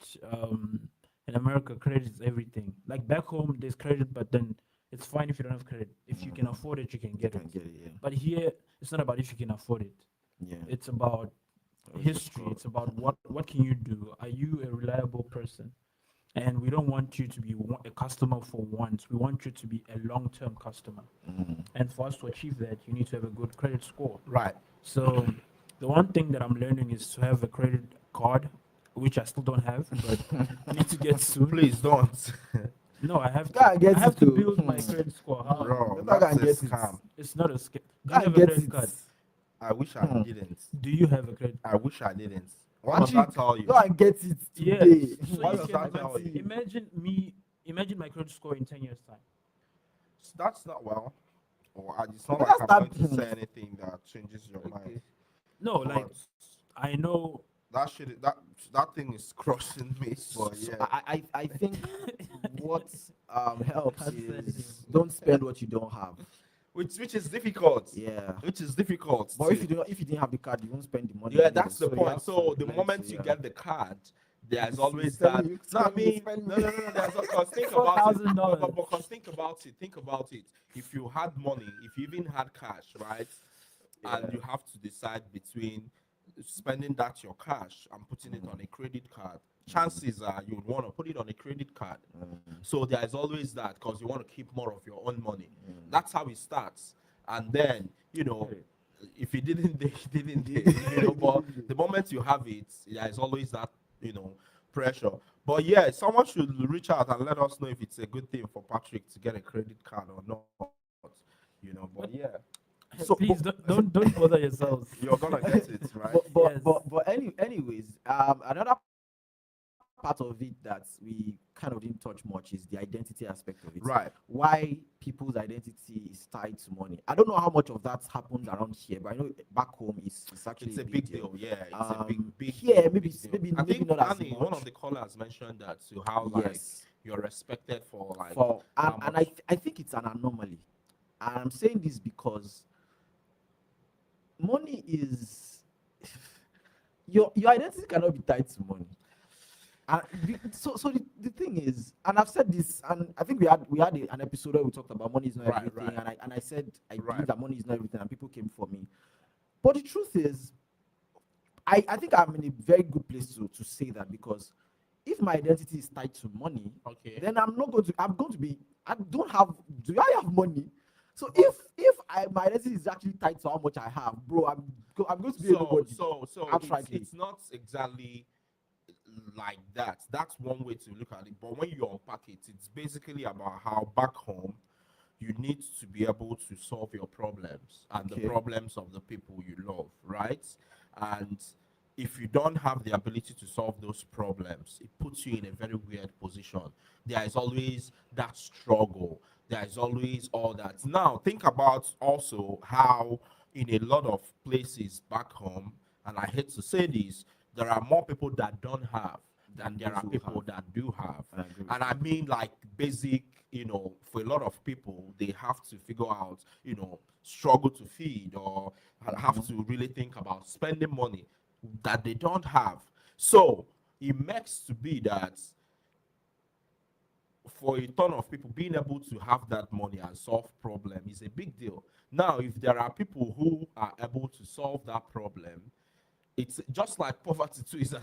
in America, credit is everything. Like back home, there's credit, but then it's fine if you don't have credit. If you can afford it, you can get You it. can get it, yeah. But here, it's not about if you can afford it. Yeah. It's about What's your history. score? It's about what can you do. Are you a reliable person? And we don't want you to be a customer for once. We want you to be a long-term customer. And for us to achieve that, you need to have a good credit score. Right. So the one thing that I'm learning is to have a credit card which I still don't have, but need to get soon. Please don't. No, I have Go and to. get I have it to too. build my credit score. How? Bro, Better go that's and a get it. scam. It's not a scam. Do Go you and have a get credit it. card? I wish I Hmm. didn't. Do you have a credit? I wish I didn't. What does Patrick, that tell you? go and get it Yes. today. So What you does can that tell you? imagine my credit score in 10 years time. That's not well. Or it's not But like that's I'm not- going to say anything that changes your mind. Okay. No, like But I know. that thing is crushing me. But So yeah, I think what helps Can't say is anything. don't spend what you don't have. which is difficult. Yeah. Which is difficult. But to- if you didn't have the card, you won't spend the money. yeah, anyway. that's the So you point. have So to the learn moment to, you yeah. get the card, there's He's always telling that. you, No, I spend me, mean, spend no, me. no, no, no. There's because think about it. $4,000. Because think about it. If you had money, if you even had cash, right, and Yeah. you have to decide between spending that your cash and putting it on a credit card, chances are you would want to put it on a credit card. So there is always that because you want to keep more of your own money. That's how it starts. And then, if you didn't, they didn't, but the moment you have it, there is always that, pressure. But yeah, someone should reach out and let us know if it's a good thing for Patrick to get a credit card or not. But yeah, So, Please don't bother yourselves. you're gonna get it, right? Yes. but anyways, another part of it that we kind of didn't touch much is the identity aspect of it. Right. Why people's identity is tied to money. I don't know how much of that happens around here, but I know back home it's actually It's a big deal. Yeah, it's a big here, deal, maybe big it's- deal. maybe- I maybe think not as Annie, one much. of the callers mentioned that to how like Yes. you're respected for like For how and much. I think it's an anomaly. And I'm saying this because money is your identity cannot be tied to money. And so the thing is, and I've said this, and I think we had an episode where we talked about money is not Right, everything, right. and I said I Right. believe that money is not everything, and people came for me. But the truth is, I think I'm in a very good place to say that, because if my identity is tied to money, Okay. then I'm going to be, do I have money? So if my identity is actually tied to how much I have, bro, I'm going to be a nobody. So outrightly. it's not exactly like that. That's one way to look at it. But when you unpack it, it's basically about how back home you need to be able to solve your problems and the Okay. problems of the people you love, right? And if you don't have the ability to solve those problems, it puts you in a very weird position. There is always that struggle. There is always all that. Now, think about also how in a lot of places back home, and I hate to say this, there are more people that don't have than there are those who people have. that do have. I agree with And I mean, like, basic, for a lot of people, they have to figure out, struggle to feed or have to really think about spending money that they don't have. So it makes to be that for a ton of people, being able to have that money and solve problem is a big deal. Now, if there are people who are able to solve that problem, it's just like poverty too is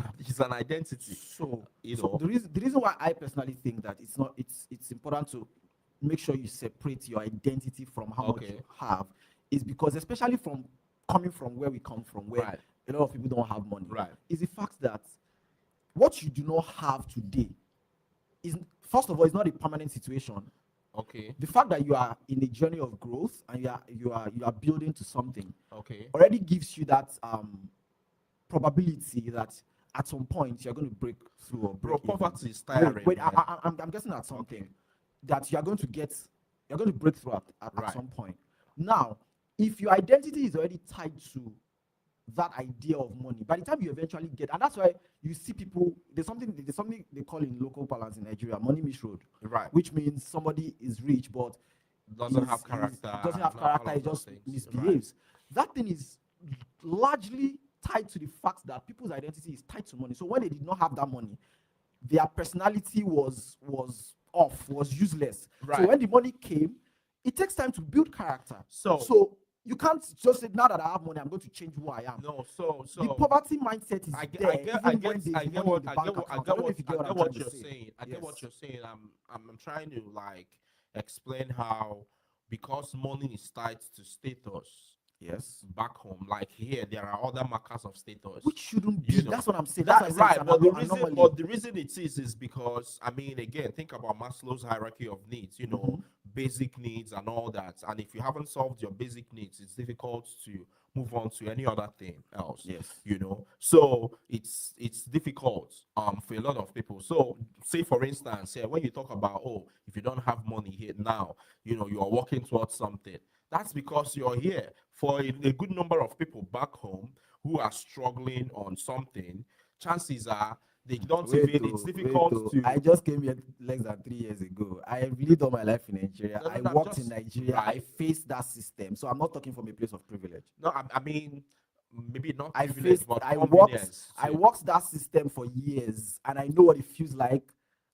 an identity. So, You so know. the reason why I personally think that it's important to make sure you separate your identity from how much Okay. you have is because, especially from coming from where we come from, where Right. a lot of people don't have money, Right. is the fact that what you do not have today is, first of all, it's not a permanent situation. Okay. The fact that you are in a journey of growth and you are building to something Okay. already gives you that probability that at some point you're going to break through or Bro, break even. poverty is tiring. Wait, man. I'm guessing at something Okay. that you're going to break through at Right. some point. Now, if your identity is already tied to that idea of money, by the time you eventually get, and that's why you see people, there's something they call in local parlance in Nigeria, money misroad, Right. which means somebody is rich but Doesn't is- have is- character. doesn't have and all character, of he those just things. misbehaves. That thing is largely tied to the fact that people's identity is tied to money. So when they did not have that money, their personality was off, was useless. Right. So when the money came, it takes time to build character. So- you can't just say, now that I have money, I'm going to change who I am. No, so The poverty mindset is I get, there. I get, even I when get, there's I get money what, in the I bank get what, I account. get don't know what, if you I get get I'm what trying to you're say. saying. I get what Yes. you're saying. I'm trying to like explain how because money is tied to status, Yes. back home. Like here, there are other markers of status. Which shouldn't be. You know, That's what I'm saying. That's that, why I say right, but the it's an reason, anomaly. it is because I mean, again, think about Maslow's hierarchy of needs. You know, Mhm. basic needs and all that. And if you haven't solved your basic needs, it's difficult to move on to any other thing else. Yes. You know, so it's difficult for a lot of people. So say for instance, yeah, when you talk about, oh, if you don't have money here now, you know, you are working towards something. That's because you're here. For a good number of people back home who are struggling on something, chances are they don't even, it's difficult to. I just came here less than 3 years ago. I have lived all my life in Nigeria. No, no, I no, I'm worked in just Nigeria. I right. faced that system. So I'm not talking from a place of privilege. No, I mean, maybe not I privilege, faced but I convenience I too. worked that system for years and I know what it feels like.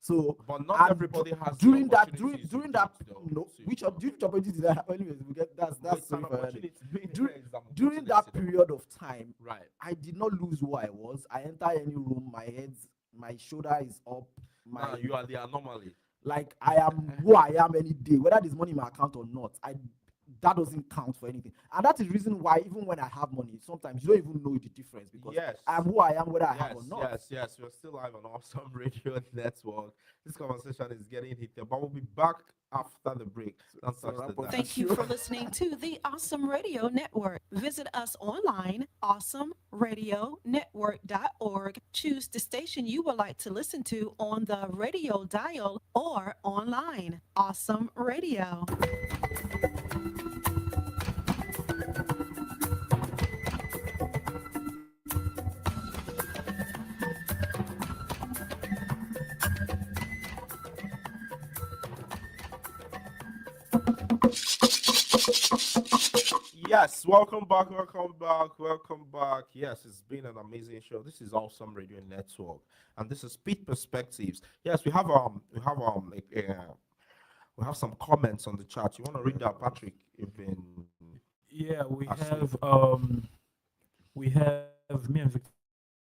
So But not and everybody has the during that opportunities you during that did, though, no too. which opportunity did I have? Anyways, we get But that's it's an sorry for that. opportunity. Being Dur- here is an During that opportunity, though. period of time, Right. I did not lose who I was. I enter any room, my shoulder is up, Now my you are the anomaly. like I am who I am any day, whether there's money in my account or not. That doesn't count for anything. And that is the reason why even when I have money, sometimes you don't even know the difference because Yes. I'm who I am whether I have Yes, or not. yes. We're still live on Awesome Radio Network. This conversation is getting heated, but we'll be back after the break. Don't So touch wrap the up dial. Thank you for listening to the Awesome Radio Network. Visit us online, awesomeradionetwork.org. Choose the station you would like to listen to on the radio dial or online. Awesome Radio. Yes, welcome back, welcome back, welcome back. Yes, it's been an amazing show. This is Awesome Radio Network, and this is Pitt Perspectives. Yes, we have some comments on the chat. You want to read that, Patrick? You've been Yeah, asleep. we have me and Victor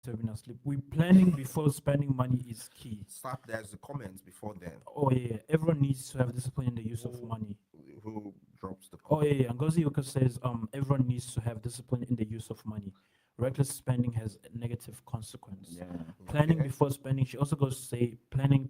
have been asleep. We planning before spending money is key. Start. There's the comments before then. Oh yeah, everyone needs to have discipline in the use of money. Who drops the Oh comment? yeah, and Ngozi Ihuka says everyone needs to have discipline in the use of money. Reckless spending has a negative consequence. Yeah. Planning Okay. before spending. She also goes to say planning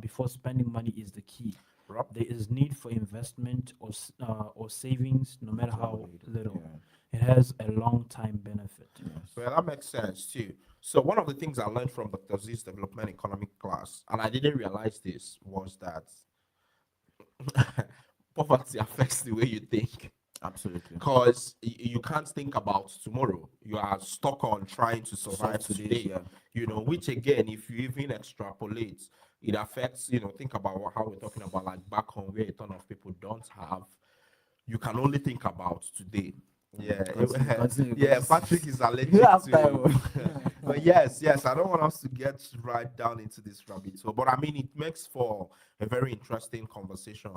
before spending money is the key. Rob? There is need for investment or savings, no matter how little. Yeah. It has a long time benefit. Yes. Well, that makes sense too. So one of the things I learned from Dr. Z's development economic class, and I didn't realize this, was that poverty affects the way you think. Absolutely. Because you can't think about tomorrow. You are stuck on trying to survive today. Yeah. You know, which again, if you even extrapolate, it affects, you know, think about how we're talking about like back home where a ton of people don't have. You can only think about today. Yeah, Continue, yeah. continue. Patrick is allergic You have to. time. But yes, I don't want us to get right down into this rabbit hole. But I mean, it makes for a very interesting conversation.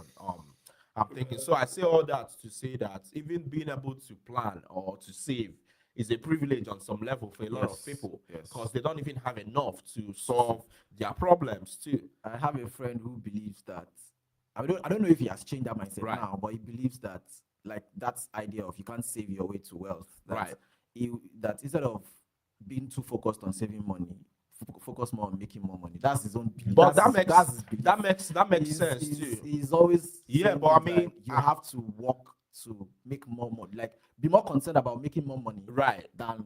I'm thinking. So I say all that to say that even being able to plan or to save is a privilege on some level for a lot of Yes, people yes. because they don't even have enough to solve their problems too. I have a friend who believes that I don't know if he has changed that mindset Right. now, but he believes that like that idea of you can't save your way to wealth. That Right. that instead of being too focused on saving money, focus more on making more money. That's his own belief. But That's his belief. that makes He's- sense he's, too. He's always Yeah, saying but I things like, mean, you have to work to make more money. Like be more concerned about making more money Right. than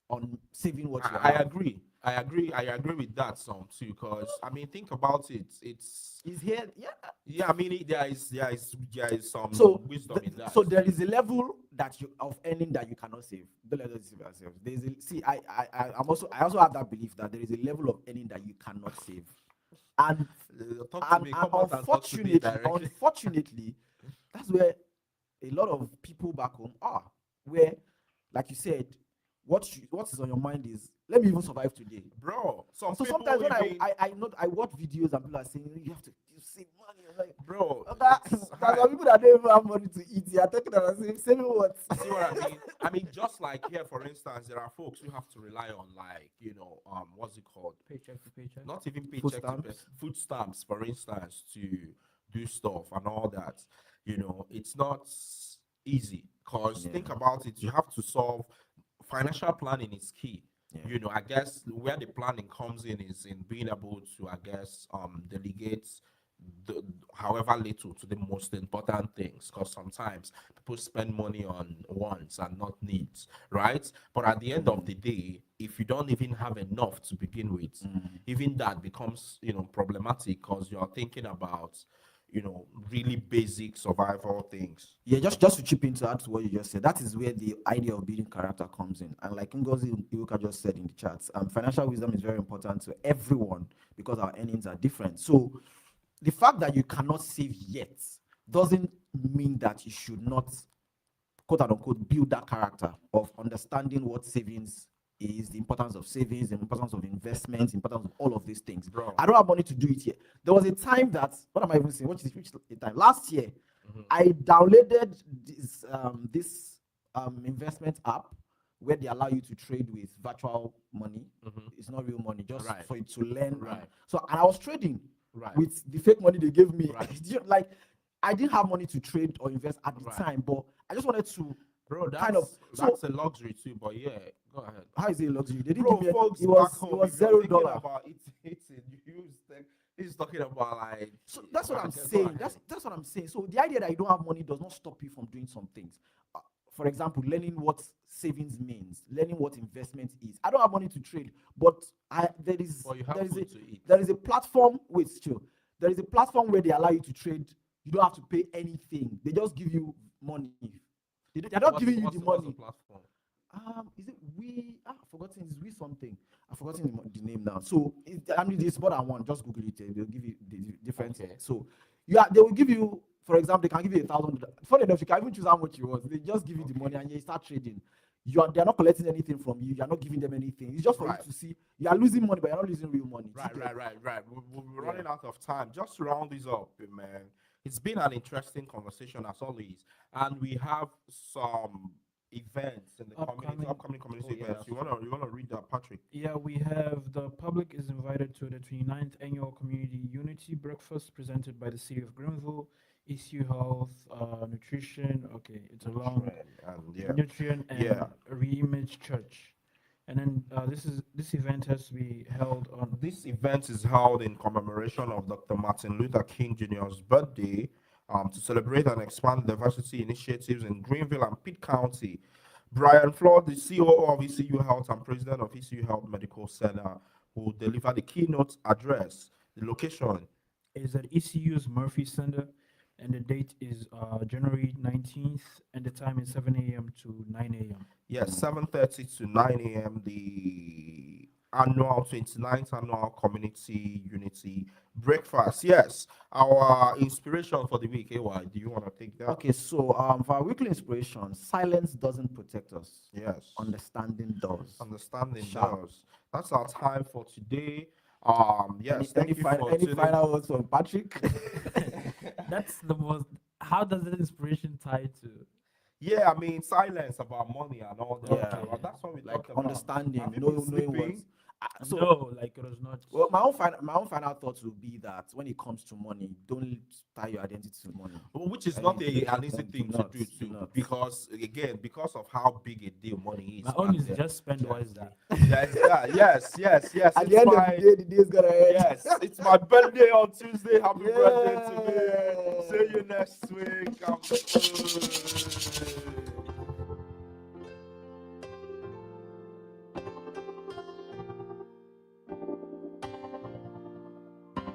on saving what you I have. agree. I agree with that some too. Because I mean, think about it. It's He's here, yeah. yeah. I mean, there is some So wisdom in that. so there is a level that you of earning that you cannot save. Don't let us deceive ourselves. There's a see. I also have that belief that there is a level of earning that you cannot save, and Talk to me. Come out and talk to me directly. unfortunately, that's where a lot of people back home are. Where, like you said, what is on your mind is let me even survive today. Bro, So people sometimes when even- I watch videos and people are saying you have to save money. I'm like, bro, there's some people that don't even have money to eat. You're talking about saving what? see what I mean? I mean, just like here, for instance, there are folks who have to rely on like, you know, what's it called? Paycheck to paycheck. Not even Food paycheck to stamps. food stamps, for instance, to do stuff and all that. You know, it's not easy. Because Yeah. think about it, you have to solve financial planning is key. Yeah. You know, I guess where the planning comes in is in being able to, I guess, delegate the however little to the most important things. Because sometimes people spend money on wants and not needs, right? But at the end of the day, if you don't even have enough to begin with, even that becomes, problematic because you're thinking about, really basic survival things. Yeah, just to chip into add to what you just said, that is where the idea of building character comes in. And like Ngozi Ihuka just said in the chat, financial wisdom is very important to everyone because our earnings are different. So the fact that you cannot save yet doesn't mean that you should not, quote unquote, build that character of understanding what savings is, the importance of savings, the importance of investments, the importance of all of these things. Bro. I don't have money to do it yet. There was a time that, what am I even saying? Which time? Last year, I downloaded this investment app where they allow you to trade with virtual money. It's not real money, just Right. for you to learn. Right. So, and I was trading Right. with the fake money they gave me. Right. Like, I didn't have money to trade or invest at the Right. time, but I just wanted to. Bro, kind of. that's a luxury too, but yeah, go ahead. How is it a luxury? They didn't Bro, give me. folks It back was home, it was if you're thinking $0. about he's talking about like. So that's what I'm Go saying. ahead. That's what I'm saying. So the idea that you don't have money does not stop you from doing some things. For example, learning what savings means, learning what investment is. I don't have money to trade, but there is But you have there is food a to eat. there is a platform. Wait, chill. There is a platform where they allow you to trade. You don't have to pay anything. They just give you money. They're not giving you the What's money. platform? Is it I've forgotten. It's we something. I've forgotten the name now. So it's more than one. Just Google it. They'll give you the different. Okay. So they will give you, for example, they can give you $1,000. Funny enough, you can even choose how much you want. They just give you the money and you start trading. They're not collecting anything from you. You're not giving them anything. It's just for Right. you to see. You are losing money, but you're not losing real money. Right. We're running out of time. Just to round this up, man. It's been an interesting conversation as always, and we have some events in the upcoming community yeah, events. You wanna read that, Patrick? Yeah, we have the public is invited to the 29th annual Community Unity Breakfast presented by the City of Greenville, ECU Health, Nutrition. Okay, it's a long And Nutrient and Yeah. Reimage Church. And then this event has to be held on. This event is held in commemoration of Dr. Martin Luther King Jr.'s birthday, to celebrate and expand diversity initiatives in Greenville and Pitt County. Brian Flood, the COO of ECU Health and president of ECU Health Medical Center, will deliver the keynote address. The location Is at ECU's Murphy Center, and the date is January 19th, and the time is 7 a.m. to 9 a.m. Yes, 7:30 to 9 a.m. The annual 29th annual Community Unity Breakfast. Yes, our inspiration for the week. AY, do you want to take that? Okay, so for our weekly inspiration, silence doesn't protect us. Yes. Understanding does. Understanding Sharp. does. That's our time for today. Yes, thank you for any tuning final words from Patrick? That's the most. How does that inspiration tie to? Yeah, I mean silence about money and all that. Yeah. Well, that's what we Like talked about. understanding, Have you knowing been sleeping? words. So No, like it was not. well, my own final thoughts would be that when it comes to money, don't tie your identity to money. Well, which is I not mean, an easy do thing not, to do do too, not. because again, because of how big a deal money is. My own is and, just spend wisely. yes. At It's the end my, of the day, the day's gonna end. yes, it's my birthday on Tuesday. Happy birthday to me. Yeah. See you next week.